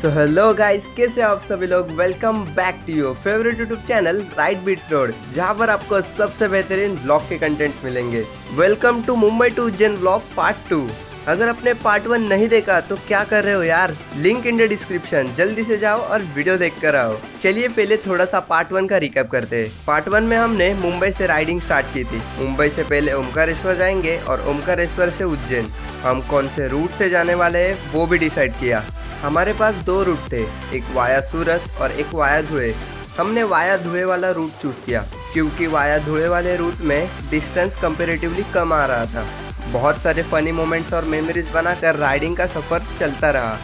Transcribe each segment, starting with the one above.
So hello guys, कैसे आप सभी लोग। Welcome back to your favourite YouTube channel right beats road, जहां पर आपको सबसे बेहतरीन ब्लॉग के कंटेंट्स मिलेंगे। Welcome to Mumbai to Ujjain vlog part 2। अगर आपने पार्ट 1 नहीं देखा तो क्या कर रहे हो यार, लिंक इन द डिस्क्रिप्शन, जल्दी से जाओ और वीडियो देख कर आओ। चलिए पहले थोड़ा सा पार्ट 1 का रिकैप करते हैं। पार्ट 1 में हमने मुंबई से राइडिंग स्टार्ट की थी। मुंबई से पहले ओमकारेश्वर जाएंगे और ओमकारेश्वर से उज्जैन। हम कौन से रूट से जाने वाले हैं वो भी डिसाइड किया। हमारे पास 2 रूट थे, एक वाया सूरत और एक वाया धुले। हमने वाया धुले वाला रूट चूज़ किया क्योंकि वाया धुले वाले रूट में डिस्टेंस कंपैरेटिवली कम आ रहा था। बहुत सारे फनी मोमेंट्स और मेमोरीज बनाकर राइडिंग का सफ़र चलता रहा।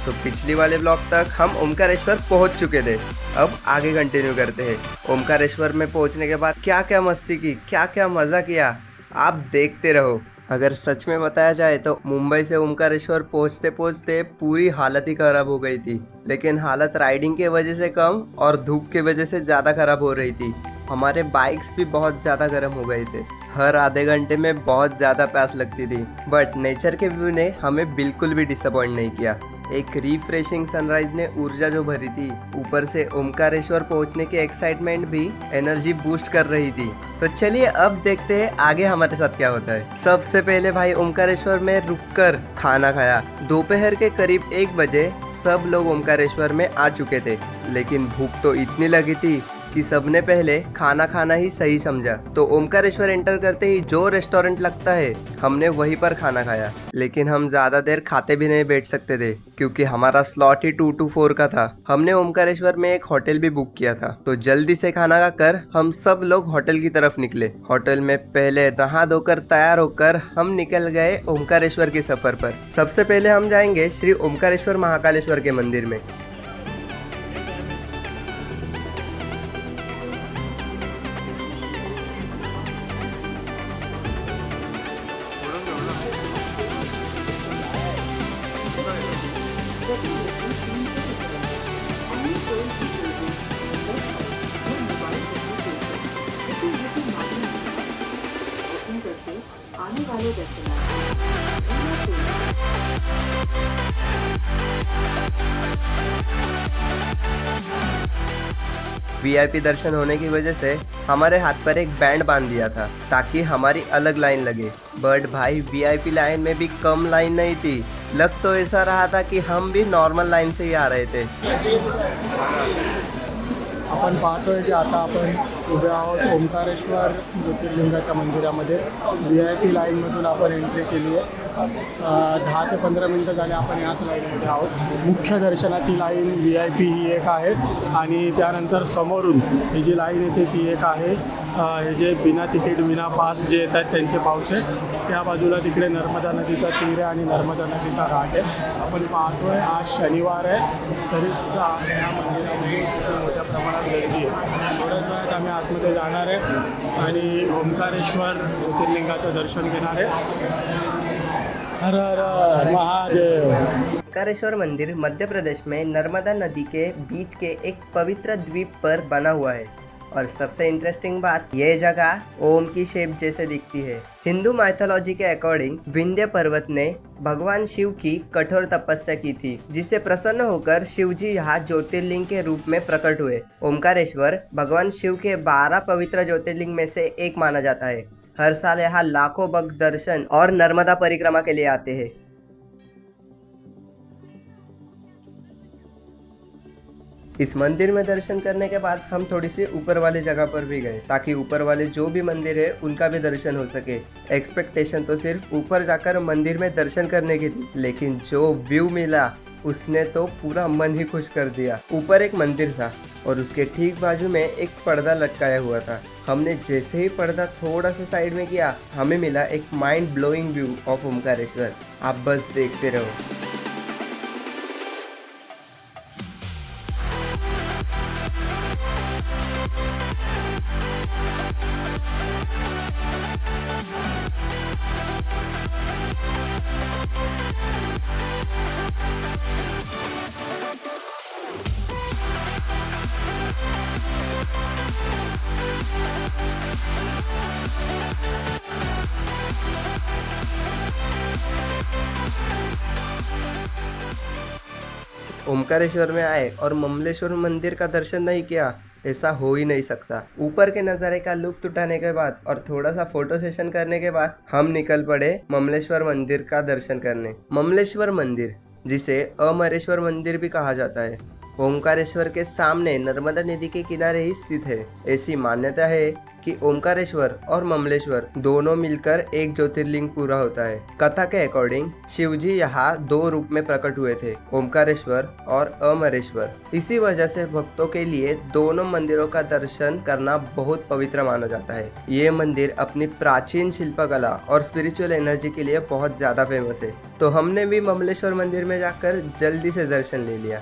तो पिछली वाले ब्लॉग तक हम ओमकारेश्वर पहुंच चुके थे। अब आगे कंटिन्यू करते हैं। ओमकारेश्वर में पहुंचने के बाद क्या क्या मस्ती की, क्या क्या मज़ा किया, आप देखते रहो। अगर सच में बताया जाए तो मुंबई से ओमकारेश्वर पहुंचते पहुंचते पूरी हालत ही ख़राब हो गई थी। लेकिन हालत राइडिंग के वजह से कम और धूप की वजह से ज़्यादा ख़राब हो रही थी। हमारे बाइक्स भी बहुत ज़्यादा गर्म हो गए थे। हर आधे घंटे में बहुत ज़्यादा प्यास लगती थी, बट नेचर के व्यू ने हमें बिल्कुल भी डिसअपॉइंट नहीं किया। एक रिफ्रेशिंग सनराइज ने ऊर्जा जो भरी थी, ऊपर से ओमकारेश्वर पहुंचने की एक्साइटमेंट भी एनर्जी बूस्ट कर रही थी। तो चलिए अब देखते हैं आगे हमारे साथ क्या होता है। सबसे पहले भाई ओमकारेश्वर में रुककर खाना खाया। दोपहर के करीब 1 बजे सब लोग ओमकारेश्वर में आ चुके थे, लेकिन भूख तो इतनी लगी थी कि सबने पहले खाना खाना ही सही समझा। तो ओमकारेश्वर एंटर करते ही जो रेस्टोरेंट लगता है, हमने वहीं पर खाना खाया। लेकिन हम ज़्यादा देर खाते भी नहीं बैठ सकते थे क्योंकि हमारा स्लॉट ही 2 to 4 का था। हमने ओमकारेश्वर में एक होटल भी बुक किया था। तो जल्दी से खाना खाकर हम सब लोग होटल की तरफ निकले। होटल में पहले नहा धोकर तैयार होकर हम निकल गए ओमकारेश्वर के सफ़र पर। सबसे पहले हम जाएंगे श्री ओमकारेश्वर महाकालेश्वर के मंदिर में। वीआईपी दर्शन होने की वजह से हमारे हाथ पर एक बैंड बांध दिया था ताकि हमारी अलग लाइन लगे। बट भाई वीआईपी लाइन में भी कम लाइन नहीं थी। लग तो ऐसा रहा था कि हम भी नॉर्मल लाइन से ही आ रहे थे। आपण पाहतोय की आता आपण उभे आहोत ओमकारेश्वर ज्योतिर्लिंगाच्या मंदिरामध्ये। VIP लाईनमधून आपण एंट्री केली आहे। 10 ते 15 मिनटं झाले आपण याच लाईनमध्ये आहोत। मुख्य दर्शनाची लाईन VIP ही एक आहे आणि त्यानंतर समोरून ही जी लाईन येते ती एक आहे। हे जे बिना तिकीट बिना पास जे येतात त्यांचे पावसे, त्या बाजूला तिकडे नर्मदा नदीचा तीर आहे आणि नर्मदा नदीचा घाट आहे। आपण पाहतोय आज शनिवार आहे, तरीसुद्धा या मंदिरामध्ये मोठ्या प्रमाणात गर्दी आहे। थोड्याच वेळात आम्ही आतमध्ये जाणार आहे आणि ओमकारेश्वर ज्योतिर्लिंगाचं दर्शन घेणार आहे। हर हर महादेव। ओमकारेश्वर मंदिर मध्य प्रदेश में नर्मदा नदी के बीच के एक पवित्र द्वीप पर बना हुआ है। और सबसे इंटरेस्टिंग बात, यह जगह ओम की शेप जैसे दिखती है। हिंदू माइथोलॉजी के अकॉर्डिंग विंध्य पर्वत ने भगवान शिव की कठोर तपस्या की थी, जिससे प्रसन्न होकर शिव जी यहाँ ज्योतिर्लिंग के रूप में प्रकट हुए। ओमकारेश्वर भगवान शिव के 12 पवित्र ज्योतिर्लिंग में से एक माना जाता है। हर साल यहाँ लाखों भक्त दर्शन और नर्मदा परिक्रमा के लिए आते हैं। इस मंदिर में दर्शन करने के बाद हम थोड़ी सी ऊपर वाली जगह पर भी गए ताकि ऊपर वाले जो भी मंदिर है उनका भी दर्शन हो सके। एक्सपेक्टेशन तो सिर्फ ऊपर जाकर मंदिर में दर्शन करने की थी, लेकिन जो व्यू मिला उसने तो पूरा मन ही खुश कर दिया। ऊपर एक मंदिर था और उसके ठीक बाजू में एक पर्दा लटकाया हुआ था। हमने जैसे ही पर्दा थोड़ा सा साइड में किया, हमें मिला एक mind blowing view of Omkareshwar. आप बस देखते रहो। ओमकारेश्वर में आए और ममलेश्वर मंदिर का दर्शन नहीं किया, ऐसा हो ही नहीं सकता। ऊपर के नज़ारे का लुत्फ उठाने के बाद और थोड़ा सा फोटो सेशन करने के बाद हम निकल पड़े ममलेश्वर मंदिर का दर्शन करने। ममलेश्वर मंदिर, जिसे अमरेश्वर मंदिर भी कहा जाता है, ओमकारेश्वर के सामने नर्मदा नदी के किनारे ही स्थित है। ऐसी मान्यता है कि ओमकारेश्वर और ममलेश्वर दोनों मिलकर एक ज्योतिर्लिंग पूरा होता है। कथा के अकॉर्डिंग शिवजी यहाँ 2 रूप में प्रकट हुए थे, ओमकारेश्वर और अमरेश्वर। इसी वजह से भक्तों के लिए दोनों मंदिरों का दर्शन करना बहुत पवित्र माना जाता है। ये मंदिर अपनी प्राचीन शिल्पकला और स्पिरिचुअल एनर्जी के लिए बहुत ज्यादा फेमस है। तो हमने भी ममलेश्वर मंदिर में जाकर जल्दी से दर्शन ले लिया।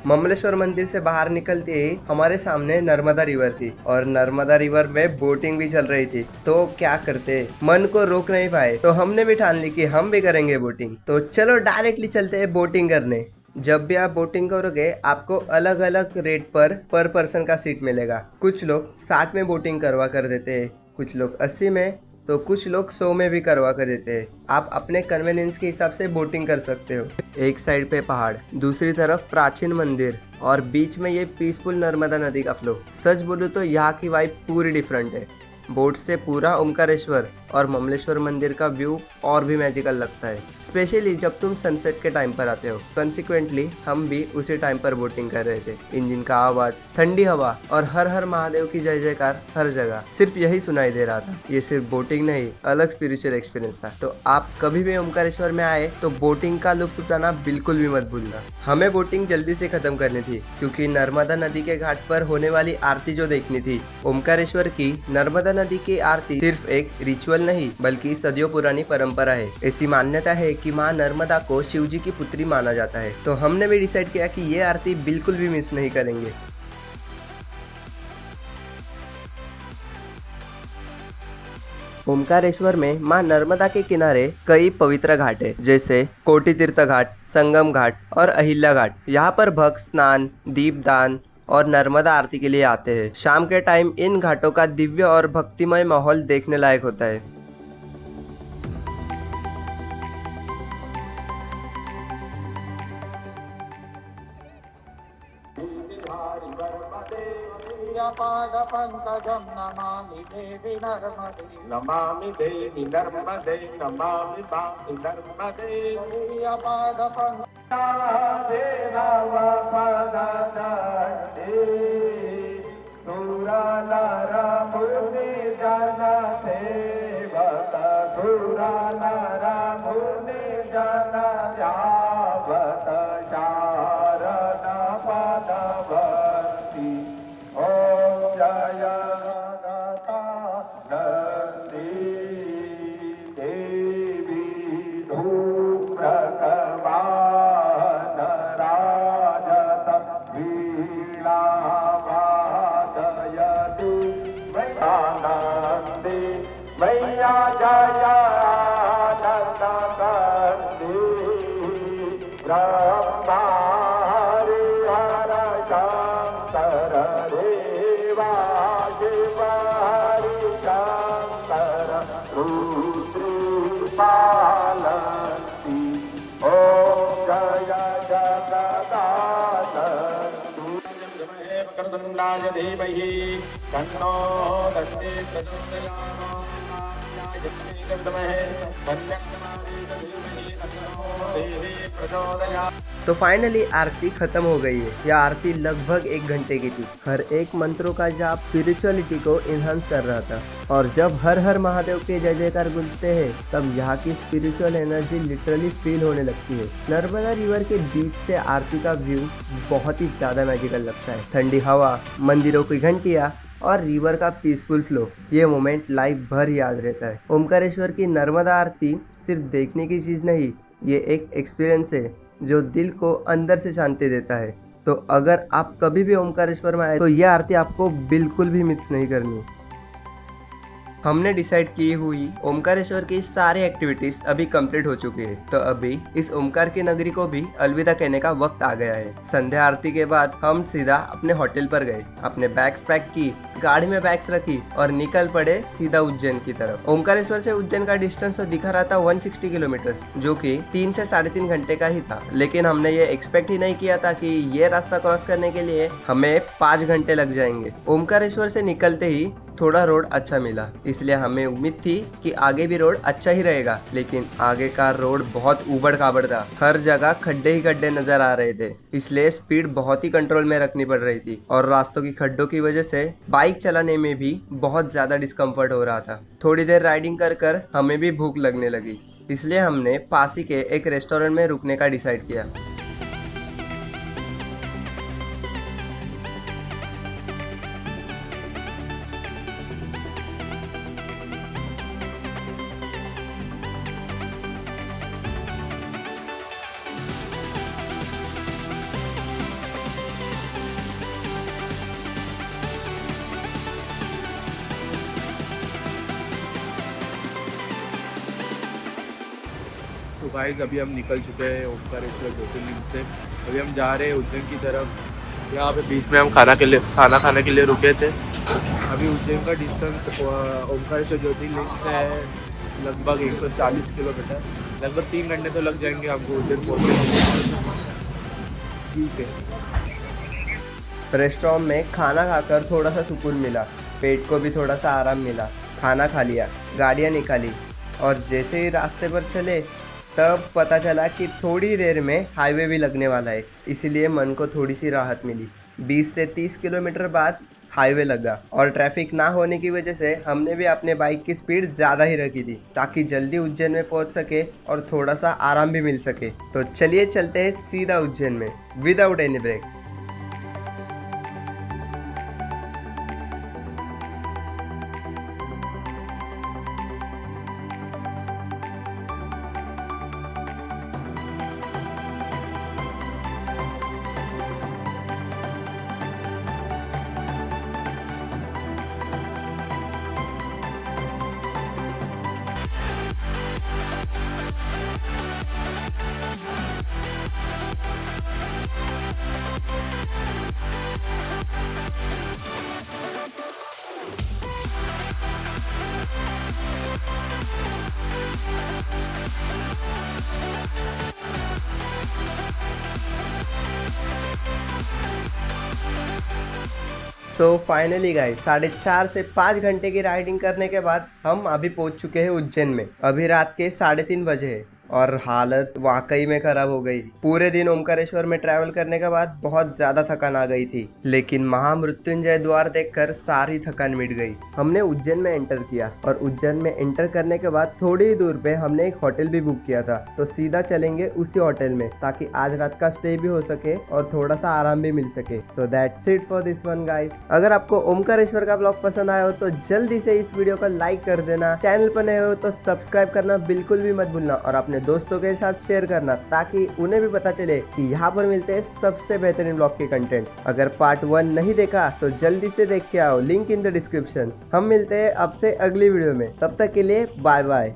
ममलेश्वर मंदिर से बाहर निकलते ही हमारे सामने नर्मदा रिवर थी और नर्मदा रिवर में बोटिंग भी चल रही थी। तो क्या करते, मन को रोक नहीं पाए, तो हमने भी ठान ली कि हम भी करेंगे बोटिंग। तो चलो डायरेक्टली चलते हैं बोटिंग करने। जब भी आप बोटिंग करोगे आपको अलग अलग रेट पर पर्सन का सीट मिलेगा। कुछ लोग 60 में बोटिंग करवा कर देते हैं, कुछ लोग 80 में, तो कुछ लोग 100 में भी करवा कर देते हैं। आप अपने कन्वीनियंस के हिसाब से बोटिंग कर सकते हो। एक साइड पे पहाड़, दूसरी तरफ प्राचीन मंदिर और बीच में ये पीसफुल नर्मदा नदी का फ्लो। सच बोलूँ तो यहाँ की वाइब पूरी डिफरेंट है। बोट से पूरा ओमकारेश्वर और ममलेश्वर मंदिर का व्यू और भी मैजिकल लगता है, स्पेशली जब तुम सनसेट के टाइम पर आते हो। कंसिक्वेंटली हम भी उसी टाइम पर बोटिंग कर रहे थे। इंजन का आवाज, ठंडी हवा और हर हर महादेव की जय जयकार हर जगह सिर्फ यही सुनाई दे रहा था। ये सिर्फ बोटिंग नहीं, अलग स्पिरिचुअल एक्सपीरियंस था। तो आप कभी भी ओमकारेश्वर में आए तो बोटिंग का लुत्फ उठाना बिल्कुल भी मत भूलना। हमें बोटिंग जल्दी से खत्म करनी थी क्योंकि नर्मदा नदी के घाट पर होने वाली आरती जो देखनी थी। ओमकारेश्वर की नर्मदा नदी की आरती सिर्फ एक रिचुअल नहीं बल्कि सदियों पुरानी परंपरा है। ऐसी मान्यता है कि मां नर्मदा को शिवजी की पुत्री माना जाता है। तो हमने भी डिसाइड किया कि ये आरती बिल्कुल भी मिस नहीं करेंगे। ओमकारेश्वर में मां नर्मदा के किनारे कई पवित्र घाट है, जैसे कोटि तीर्थ घाट, संगम घाट और अहिल्या घाट। यहाँ पर भक्त स्नान, दीपदान और नर्मदा आरती के लिए आते हैं। शाम के टाइम इन घाटों का दिव्य और भक्तिमय माहौल देखने लायक होता है। पादपङ्कजं नमामि देवी नर्मदे, नमामि देवी नर्मदे, नमामि देवी नर्मदे। पादपङ्कजे नव पददण्डे, सुरनर मुनि जन सेवक, सुरनर मुनि जन जावत शारद पदवती। ओम जय गणता नंदी देवी धूम्रकवान राजस वीणा वादयतु मैयानंदी मैया जय आनंद कंदी ब्रह्मा हरिहर शंकर देवा शिव हरिशंकर रुद्री पालन्ति। ओम जय जगदानंदु वक्रतुण्डाय धीमहि तन्नो दन्ति प्रचोदयात्। तो फाइनली आरती खत्म हो गई है। यह आरती लगभग 1 घंटे की थी। हर एक मंत्रों का जाप स्पिरिचुअलिटी को इन्हांस कर रहा था और जब हर हर महादेव के जय जयकार गूंजते हैं तब यहाँ की स्पिरिचुअल एनर्जी लिटरली फील होने लगती है। नर्मदा रिवर के बीच से आरती का व्यू बहुत ही ज्यादा मैजिकल लगता है। ठंडी हवा, मंदिरों की घंटियाँ और रिवर का पीसफुल फ्लो, ये मोमेंट लाइफ भर याद रहता है। ओमकारेश्वर की नर्मदा आरती सिर्फ देखने की चीज़ नहीं, ये एक एक्सपीरियंस है जो दिल को अंदर से शांति देता है। तो अगर आप कभी भी ओमकारेश्वर में आए तो यह आरती आपको बिल्कुल भी मिस नहीं करनी। हमने डिसाइड की हुई ओमकारेश्वर की सारी एक्टिविटीज अभी कंप्लीट हो चुकी है, तो अभी इस ओमकार की नगरी को भी अलविदा कहने का वक्त आ गया है। संध्या आरती के बाद हम सीधा अपने होटल पर गए, अपने बैग्स पैक की, गाड़ी में बैग्स रखी और निकल पड़े सीधा उज्जैन की तरफ। ओमकारेश्वर से उज्जैन का डिस्टेंस तो दिखा रहा था 160 किलोमीटर, जो कि 3 से 3.5 घंटे का ही था, लेकिन हमने ये एक्सपेक्ट ही नहीं किया था कि ये रास्ता क्रॉस करने के लिए हमें 5 घंटे लग जाएंगे। ओमकारेश्वर से निकलते ही थोड़ा रोड अच्छा मिला, इसलिए हमें उम्मीद थी कि आगे भी रोड अच्छा ही रहेगा, लेकिन आगे का रोड बहुत उबड़ खाबड़ था। हर जगह खड्डे ही खड्डे नजर आ रहे थे, इसलिए स्पीड बहुत ही कंट्रोल में रखनी पड़ रही थी और रास्तों की खड्डों की वजह से बाइक चलाने में भी बहुत ज्यादा डिस्कम्फर्ट हो रहा था। थोड़ी देर राइडिंग कर कर हमें भी भूख लगने लगी, इसलिए हमने पास ही के एक रेस्टोरेंट में रुकने का डिसाइड किया। तो गाइस अभी हम निकल चुके हैं ओमकारेश्वर ज्योतिर्लिंग से। अभी हम जा रहे हैं उज्जैन की तरफ। यहाँ पे बीच में हम खाना खाने के लिए रुके थे। अभी उज्जैन का डिस्टेंस ओमकारेश्वर ज्योतिर्लिंग से है लगभग 140 किलोमीटर। लगभग 3 घंटे तो लग जाएंगे हमको उज्जैन पहुँचने। ठीक है। रेस्टोरेंट में खाना खाकर थोड़ा सा सुकून मिला, पेट को भी थोड़ा सा आराम मिला। खाना खा लिया, गाड़ियाँ निकाली और जैसे ही रास्ते पर चले तब पता चला कि थोड़ी देर में हाईवे भी लगने वाला है, इसीलिए मन को थोड़ी सी राहत मिली। 20 से 30 किलोमीटर बाद हाईवे लगा और ट्रैफिक ना होने की वजह से हमने भी अपने बाइक की स्पीड ज़्यादा ही रखी थी, ताकि जल्दी उज्जैन में पहुंच सके और थोड़ा सा आराम भी मिल सके। तो चलिए चलते हैं सीधा उज्जैन में without any break. So finally guys 4.5 से 5 घंटे की राइडिंग करने के बाद हम अभी पहुंच चुके हैं उज्जैन में। अभी रात के 3:30 बजे है और हालत वाकई में खराब हो गई। पूरे दिन ओमकारेश्वर में ट्रैवल करने के बाद बहुत ज्यादा थकान आ गई थी, लेकिन महामृत्युंजय द्वार देखकर सारी थकान मिट गई। हमने उज्जैन में एंटर किया और उज्जैन में एंटर करने के बाद थोड़ी ही दूर पे हमने एक होटल भी बुक किया था, तो सीधा चलेंगे उसी होटल में, ताकि आज रात का स्टे भी हो सके और थोड़ा सा आराम भी मिल सके। So that's it for this one guys. अगर आपको ओमकारेश्वर का ब्लॉग पसंद आया हो तो जल्दी से इस वीडियो को लाइक कर देना। चैनल पर नए हो तो सब्सक्राइब करना बिल्कुल भी मत भूलना और अपने दोस्तों के साथ शेयर करना, ताकि उन्हें भी पता चले कि यहाँ पर मिलते हैं सबसे बेहतरीन ब्लॉग के कंटेंट्स। अगर पार्ट 1 नहीं देखा तो जल्दी से देख के आओ, लिंक इन द डिस्क्रिप्शन। हम मिलते हैं आपसे अगली वीडियो में, तब तक के लिए बाय बाय।